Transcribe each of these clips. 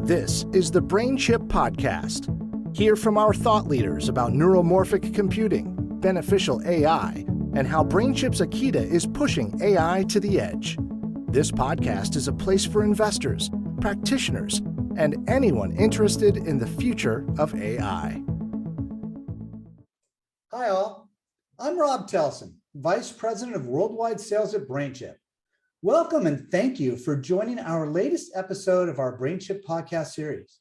This is the BrainChip podcast. Hear from our thought leaders about neuromorphic computing, beneficial AI, and how BrainChip's Akita is pushing AI to the edge. This podcast is a place for investors, practitioners, and anyone interested in the future of AI. Hi all, I'm Rob Telson, Vice President of Worldwide Sales at BrainChip. Welcome and thank you for joining our latest episode of our BrainChip podcast series.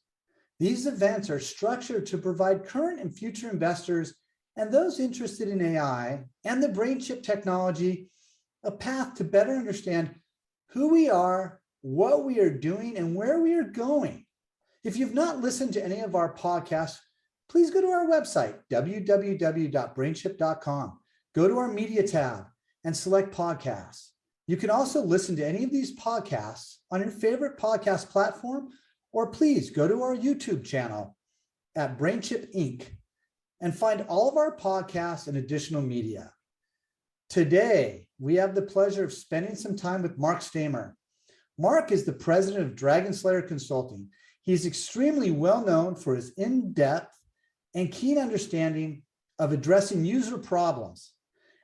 These events are structured to provide current and future investors and those interested in AI and the BrainChip technology a path to better understand who we are, what we are doing, and where we are going. If you've not listened to any of our podcasts, please go to our website, www.brainchip.com. Go to our media tab and select podcasts. You can also listen to any of these podcasts on your favorite podcast platform, or please go to our YouTube channel at BrainChip Inc. and find all of our podcasts and additional media. Today, we have the pleasure of spending some time with Marc Staimer. Marc is the president of Dragon Slayer Consulting. He's extremely well known for his in-depth and keen understanding of addressing user problems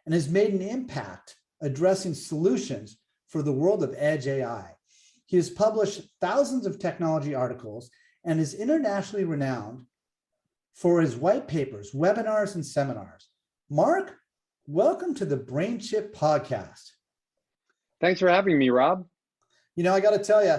and has made an impact addressing solutions for the world of edge AI. He has published thousands of technology articles and is internationally renowned for his white papers, webinars, and seminars. Marc, welcome to the BrainChip podcast. Thanks for having me, Rob. You know, I got to tell you,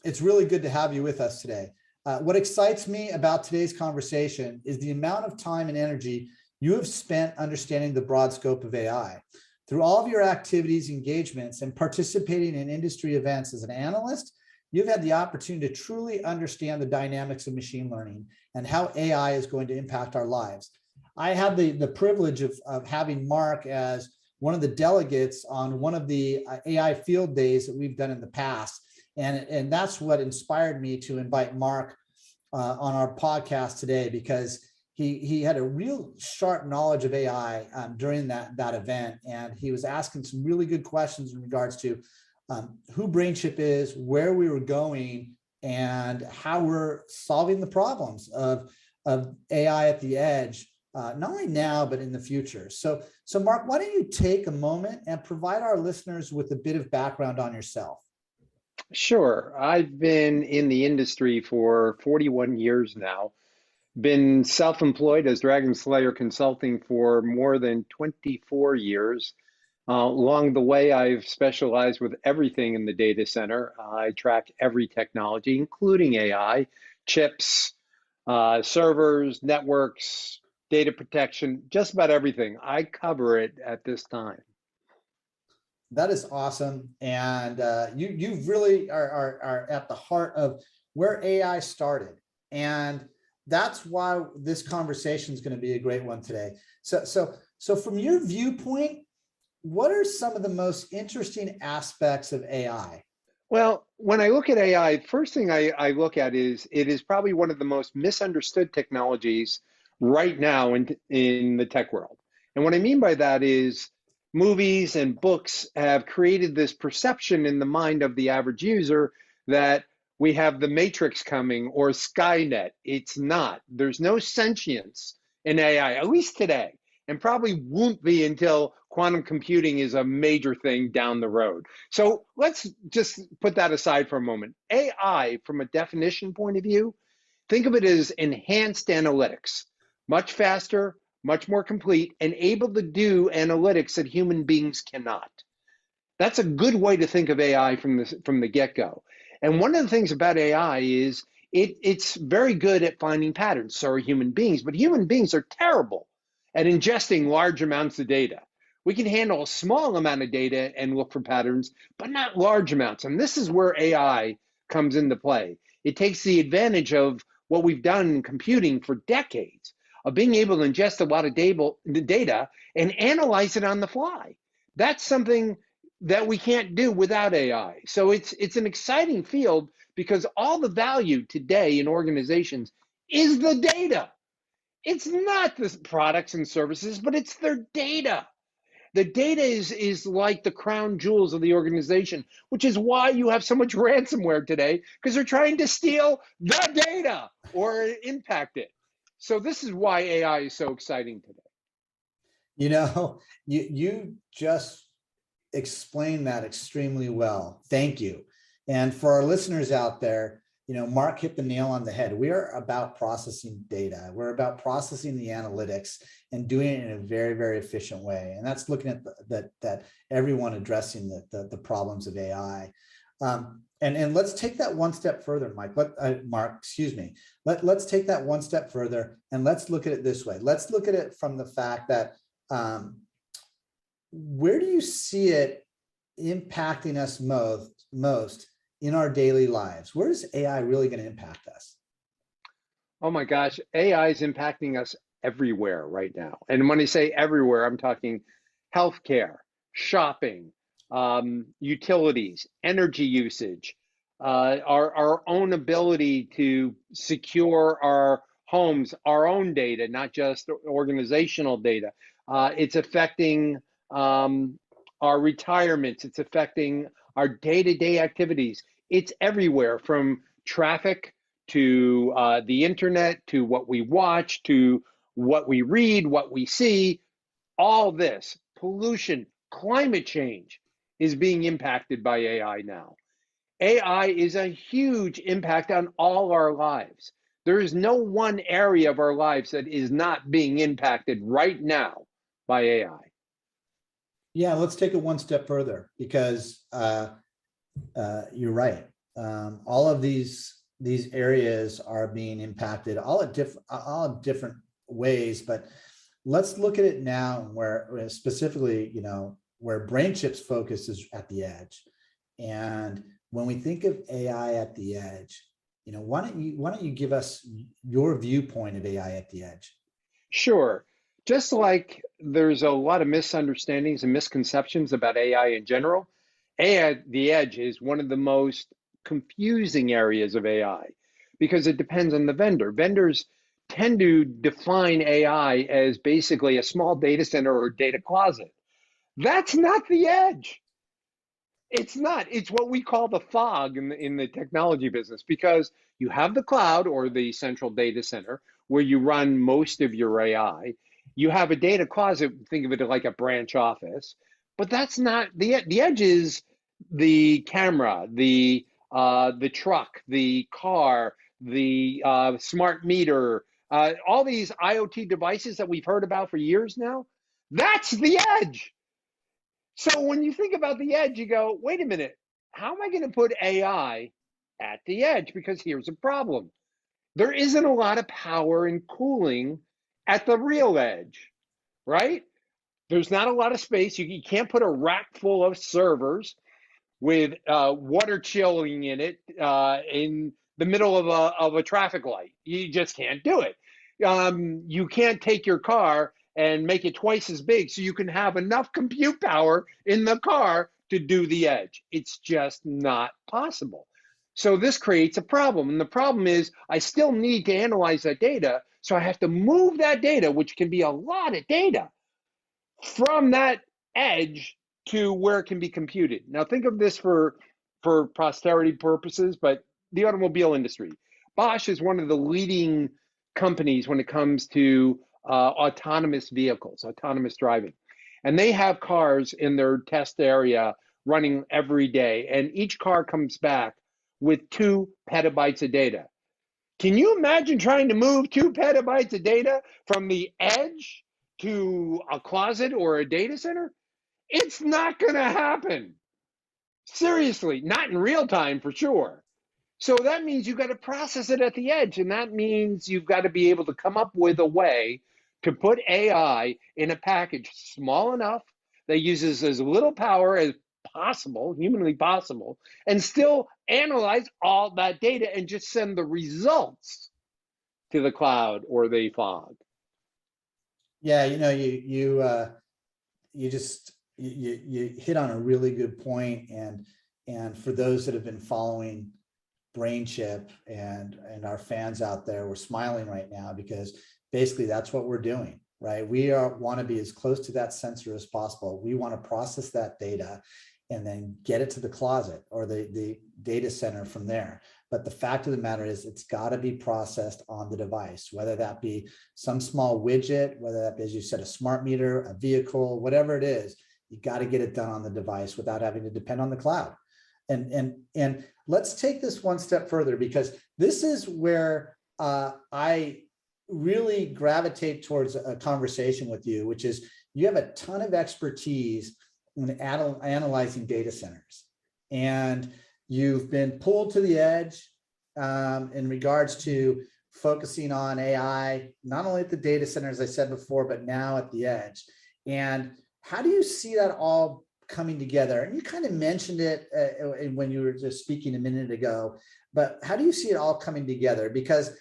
it's really good to have you with us today. What excites me about today's conversation is the amount of time and energy you have spent understanding the broad scope of AI. Through all of your activities, engagements, and participating in industry events as an analyst, you've had the opportunity to truly understand the dynamics of machine learning and how AI is going to impact our lives. I had the privilege of having Marc as one of the delegates on one of the AI field days that we've done in the past. And that's what inspired me to invite Marc on our podcast today, because he had a real sharp knowledge of AI during that event. And he was asking some really good questions in regards to who BrainChip is, where we were going, and how we're solving the problems of AI at the edge, not only now, but in the future. So Marc, why don't you take a moment and provide our listeners with a bit of background on yourself? Sure. I've been in the industry for 41 years now. Been self-employed as Dragon Slayer Consulting for more than 24 years. Along the way, I've specialized with everything in the data center. I track every technology, including AI, chips, servers, networks, data protection, just about everything. I cover it at this time. That is awesome. And you really are at the heart of where AI started. And that's why this conversation is going to be a great one today. So from your viewpoint, what are some of the most interesting aspects of AI? Well, when I look at AI, first thing I look at is it is probably one of the most misunderstood technologies right now in the tech world. And what I mean by that is movies and books have created this perception in the mind of the average user that we have the Matrix coming or Skynet. It's not. There's no sentience in AI, at least today, and probably won't be until quantum computing is a major thing down the road. So let's just put that aside for a moment. AI, from a definition point of view, think of it as enhanced analytics, much faster, much more complete, and able to do analytics that human beings cannot. That's a good way to think of AI from the get-go. And one of the things about AI is it's very good at finding patterns. So are human beings, but human beings are terrible at ingesting large amounts of data. We can handle a small amount of data and look for patterns, but not large amounts. And this is where AI comes into play. It takes the advantage of what we've done in computing for decades, of being able to ingest a lot of data and analyze it on the fly. That's something that we can't do without AI. So it's an exciting field because all the value today in organizations is the data. It's not the products and services, but it's their data. The data is like the crown jewels of the organization, which is why you have so much ransomware today, because they're trying to steal the data or impact it. So this is why AI is so exciting today. You know, you just explained that extremely well. Thank you. And for our listeners out there, you know, Marc hit the nail on the head. We are about processing data. We're about processing the analytics and doing it in a very, very efficient way. And that's looking at that everyone addressing the problems of AI. And let's take that one step further, Marc, excuse me. Let's take that one step further and let's look at it this way. Let's look at it from the fact that where do you see it impacting us most in our daily lives? Where is AI really going to impact us? Oh my gosh, AI is impacting us everywhere right now. And when I say everywhere, I'm talking healthcare, shopping, utilities, energy usage, our own ability to secure our homes, our own data, not just organizational data. It's affecting our retirements. It's affecting our day-to-day activities. It's everywhere, from traffic to the internet, to what we watch, to what we read, what we see. All this, pollution, climate change, is being impacted by AI now. AI is a huge impact on all our lives. There is no one area of our lives that is not being impacted right now by AI. Yeah, let's take it one step further, because you're right. All of these areas are being impacted all at different ways, but let's look at it now where specifically, you know, where BrainChip's focus is at the edge. And when we think of AI at the edge, you know, why don't you give us your viewpoint of AI at the edge? Sure. Just like there's a lot of misunderstandings and misconceptions about AI in general, AI at the edge is one of the most confusing areas of AI because it depends on the vendor. Vendors tend to define AI as basically a small data center or data closet. That's not the edge. It's not. It's what we call the fog in the technology business, because you have the cloud or the central data center where you run most of your AI. You have a data closet, think of it like a branch office, but that's not the edge is the camera, the truck, the car, the smart meter, all these IoT devices that we've heard about for years now. That's the edge. So when you think about the edge, you go, wait a minute, how am I going to put AI at the edge? Because here's a problem. There isn't a lot of power and cooling at the real edge, right? There's not a lot of space. You can't put a rack full of servers with water chilling in it in the middle of a traffic light. You just can't do it. You can't take your car and make it twice as big so you can have enough compute power in the car to do the edge. It's just not possible. So this creates a problem. And the problem is I still need to analyze that data. So I have to move that data, which can be a lot of data, from that edge to where it can be computed. Now think of this for posterity purposes, but the automobile industry. Bosch is one of the leading companies when it comes to autonomous vehicles, autonomous driving. And they have cars in their test area running every day, and each car comes back with 2 petabytes of data. Can you imagine trying to move 2 petabytes of data from the edge to a closet or a data center? It's not going to happen. Seriously, not in real time for sure. So that means you've got to process it at the edge. And that means you've got to be able to come up with a way to put AI in a package small enough that uses as little power as possible, humanly possible, and still analyze all that data and just send the results to the cloud or the fog. Yeah, you know, you just hit on a really good point, and for those that have been following BrainChip and our fans out there, we're smiling right now because basically that's what we're doing. right? We want to be as close to that sensor as possible. We want to process that data and then get it to the closet or the data center from there. But the fact of the matter is it's got to be processed on the device, whether that be some small widget, whether that be, as you said, a smart meter, a vehicle, whatever it is, you got to get it done on the device without having to depend on the cloud. And let's take this one step further, because this is where I really gravitate towards a conversation with you, which is you have a ton of expertise in analyzing data centers, and you've been pulled to the edge in regards to focusing on AI, not only at the data center, as I said before, but now at the edge. And how do you see that all coming together? And you kind of mentioned it when you were just speaking a minute ago, but how do you see it all coming together? Because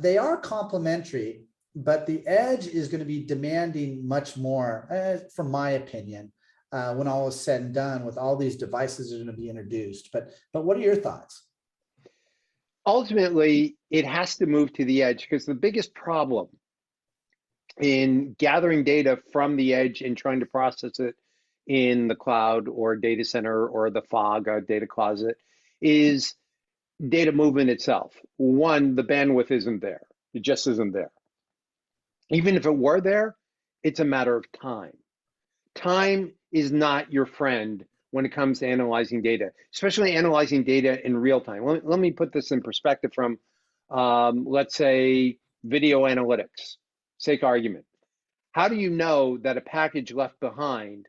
they are complementary, but the edge is going to be demanding much more, from my opinion, when all is said and done, with all these devices that are going to be introduced. But what are your thoughts? Ultimately, it has to move to the edge, because the biggest problem in gathering data from the edge and trying to process it in the cloud or data center or the fog, data closet, is data movement itself. One, the bandwidth isn't there. It just isn't there. Even if it were there, it's a matter of time. Time is not your friend when it comes to analyzing data, especially analyzing data in real time. Let me put this in perspective from, let's say, video analytics, sake argument. How do you know that a package left behind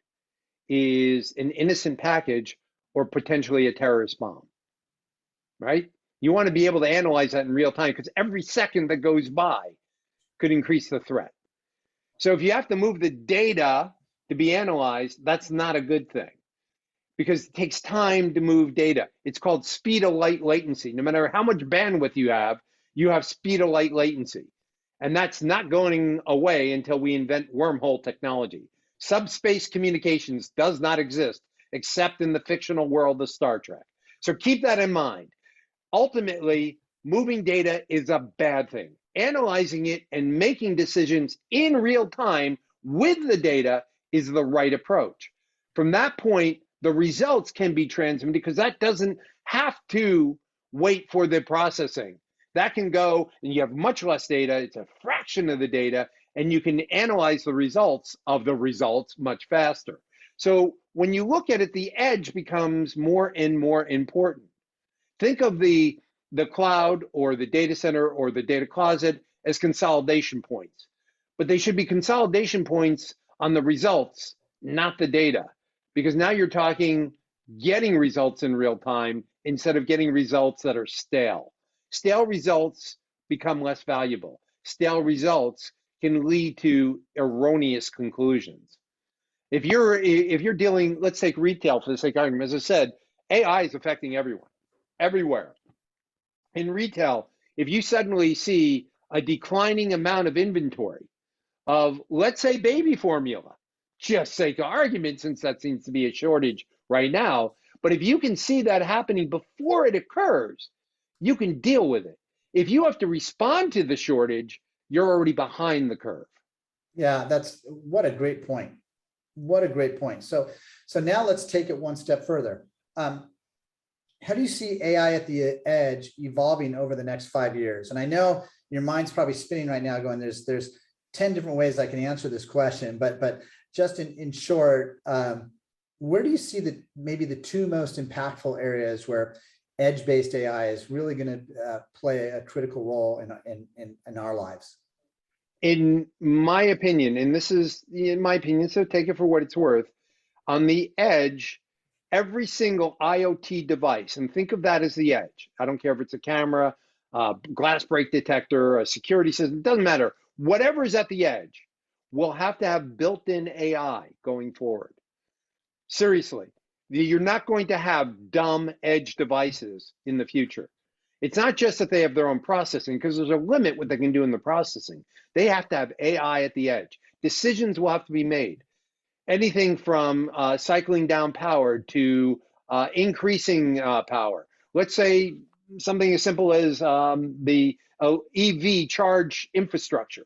is an innocent package or potentially a terrorist bomb, right? You want to be able to analyze that in real time, because every second that goes by could increase the threat. So if you have to move the data to be analyzed, that's not a good thing, because it takes time to move data. It's called speed of light latency. No matter how much bandwidth you have speed of light latency. And that's not going away until we invent wormhole technology. Subspace communications does not exist except in the fictional world of Star Trek. So keep that in mind. Ultimately, moving data is a bad thing. Analyzing it and making decisions in real time with the data is the right approach. From that point, the results can be transmitted, because that doesn't have to wait for the processing. That can go, and you have much less data. It's a fraction of the data, and you can analyze the results of the results much faster. So when you look at it, the edge becomes more and more important. Think of the cloud or the data center or the data closet as consolidation points, but they should be consolidation points on the results, not the data, because now you're talking getting results in real time instead of getting results that are stale. Stale results become less valuable. Stale results can lead to erroneous conclusions. If you're dealing, let's take retail for the sake of argument. As I said, AI is affecting everyone, everywhere. In retail, if you suddenly see a declining amount of inventory of, let's say, baby formula, just sake of argument, since that seems to be a shortage right now. But if you can see that happening before it occurs, you can deal with it. If you have to respond to the shortage, you're already behind the curve. Yeah, what a great point. What a great point. So now let's take it one step further. How do you see AI at the edge evolving over the next 5 years? And I know your mind's probably spinning right now going, there's 10 different ways I can answer this question, but just in short, where do you see maybe the two most impactful areas where edge-based AI is really going to play a critical role in our lives? In my opinion, and this is in my opinion, so take it for what it's worth, on the edge, every single IoT device, and think of that as the edge. I don't care if it's a camera, glass break detector, a security system, doesn't matter. Whatever is at the edge will have to have built-in AI going forward. Seriously, you're not going to have dumb edge devices in the future. It's not just that they have their own processing, because there's a limit what they can do in the processing. They have to have AI at the edge. Decisions will have to be made. Anything from cycling down power to increasing power. Let's say something as simple as the EV charge infrastructure.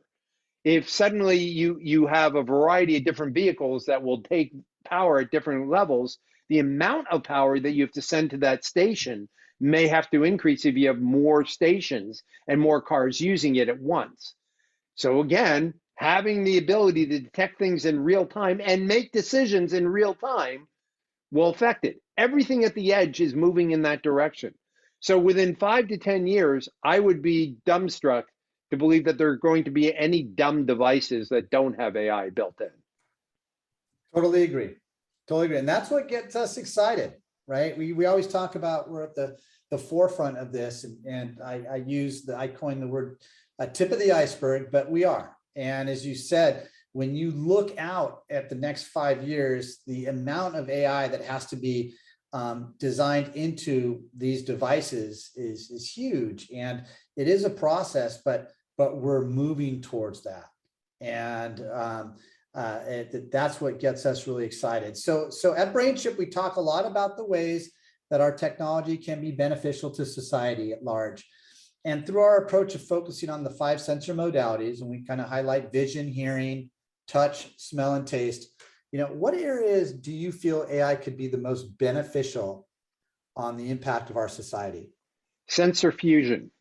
If suddenly you have a variety of different vehicles that will take power at different levels, the amount of power that you have to send to that station may have to increase if you have more stations and more cars using it at once. So again, having the ability to detect things in real time and make decisions in real time will affect it. Everything at the edge is moving in that direction. So within 5 to 10 years, I would be dumbstruck to believe that there are going to be any dumb devices that don't have AI built in. Totally agree. Totally agree. And that's what gets us excited, right? We always talk about we're at the forefront of this. And I coined the word tip of the iceberg, but we are. And as you said, when you look out at the next 5 years, the amount of AI that has to be designed into these devices is huge. And it is a process, but we're moving towards that. And that's what gets us really excited. So at BrainChip, we talk a lot about the ways that our technology can be beneficial to society at large. And through our approach of focusing on the 5 sensor modalities, and we kind of highlight vision, hearing, touch, smell, and taste, what areas do you feel AI could be the most beneficial on the impact of our society? Sensor fusion.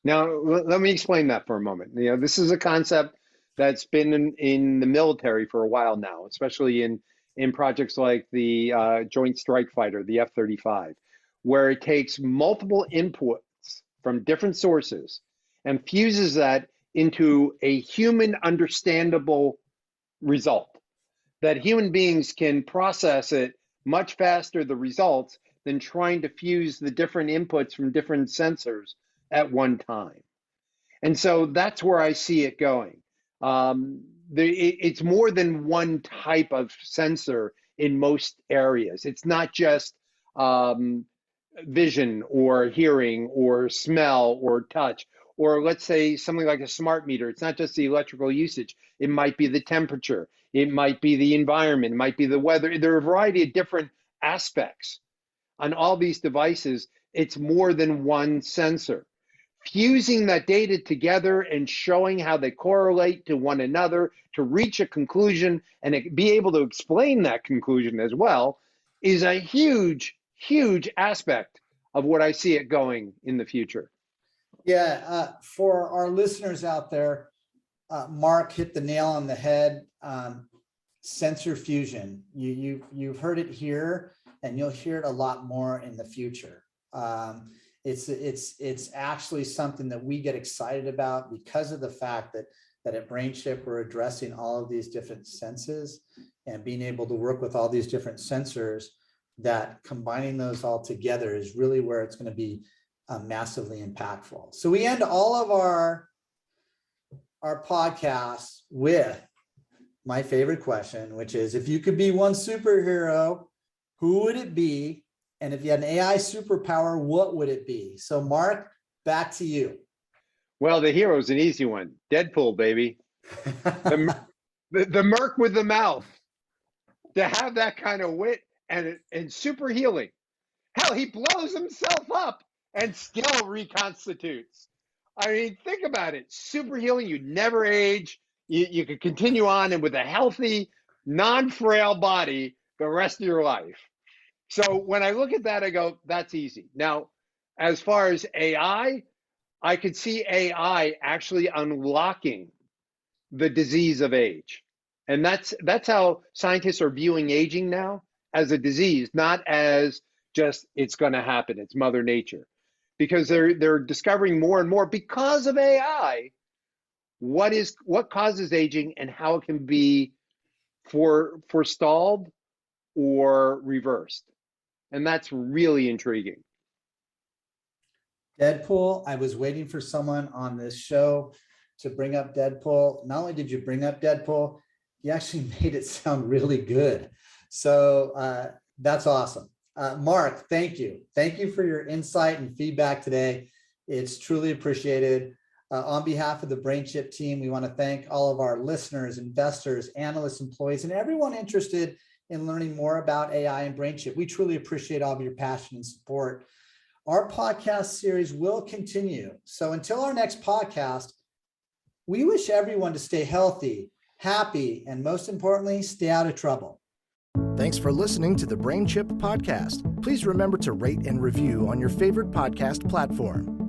Now, let me explain that for a moment. This is a concept that's been in the military for a while now, especially in projects like the Joint Strike Fighter, the F-35, where it takes multiple inputs from different sources and fuses that into a human understandable result, that human beings can process it much faster, the results, than trying to fuse the different inputs from different sensors at one time. And so that's where I see it going. It's more than one type of sensor in most areas. It's not just vision or hearing or smell or touch, or let's say something like a smart meter. It's not just the electrical usage. It might be the temperature. It might be the environment. It might be the weather. There are a variety of different aspects on all these devices. It's more than one sensor. Fusing that data together and showing how they correlate to one another to reach a conclusion and be able to explain that conclusion as well is a huge, huge aspect of what I see it going in the future. Yeah, for our listeners out there, Marc hit the nail on the head. Sensor fusion. You've heard it here, and you'll hear it a lot more in the future. It's actually something that we get excited about because of the fact that at BrainChip we're addressing all of these different senses and being able to work with all these different sensors, that combining those all together is really where it's going to be massively impactful. So we end all of our podcasts with my favorite question, which is, if you could be one superhero, who would it be? And if you had an AI superpower, what would it be? So Marc, back to you. Well, the hero is an easy one. Deadpool, baby. the Merc with the mouth. To have that kind of wit and super healing. Hell, he blows himself up and still reconstitutes. I mean, think about it. Super healing, you never age. You could continue on and with a healthy, non-frail body the rest of your life. So when I look at that, I go, that's easy. Now, as far as AI, I could see AI actually unlocking the disease of age. And that's how scientists are viewing aging now, as a disease, not as just it's going to happen. It's Mother Nature. Because they're discovering more and more, because of AI, what causes aging and how it can be forestalled or reversed. And that's really intriguing. Deadpool, I was waiting for someone on this show to bring up Deadpool. Not only did you bring up Deadpool, you actually made it sound really good. So that's awesome. Marc, thank you. Thank you for your insight and feedback today. It's truly appreciated. On behalf of the BrainChip team, we want to thank all of our listeners, investors, analysts, employees, and everyone interested in learning more about AI and BrainChip. We truly appreciate all of your passion and support. Our podcast series will continue. So until our next podcast, We wish everyone to stay healthy, happy, and most importantly, stay out of trouble. Thanks for listening to the BrainChip podcast. Please remember to rate and review on your favorite podcast platform.